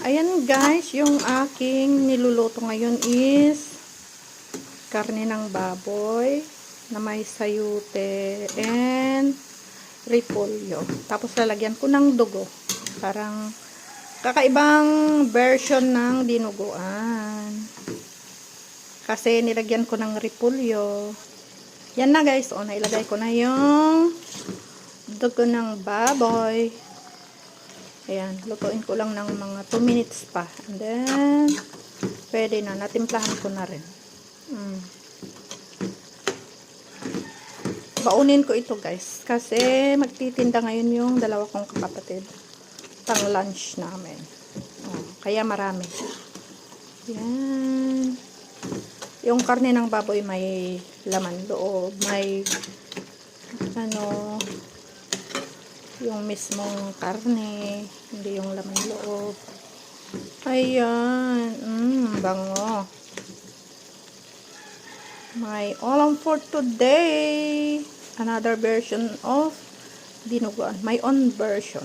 Ayan guys, yung aking niluluto ngayon is karne ng baboy na may sayute and repolyo. Tapos lalagyan ko ng dugo. Parang kakaibang version ng dinuguan. Kasi nilagyan ko ng repolyo. Yan na guys, o nailagay ko na yung dugo ng baboy. Ayan, lutuin ko lang ng mga 2 minutes pa. And then, pwede na. Natimplahan ko na rin. Baunin ko ito guys. Kasi magtitinda ngayon yung dalawa kong kapatid. Pang lunch namin. Kaya marami. Ayan. Yung karne ng baboy may laman loob. May yung mismong karne, hindi yung laman loob. Ayan, bango. My ulam for today, another version of dinuguan, my own version.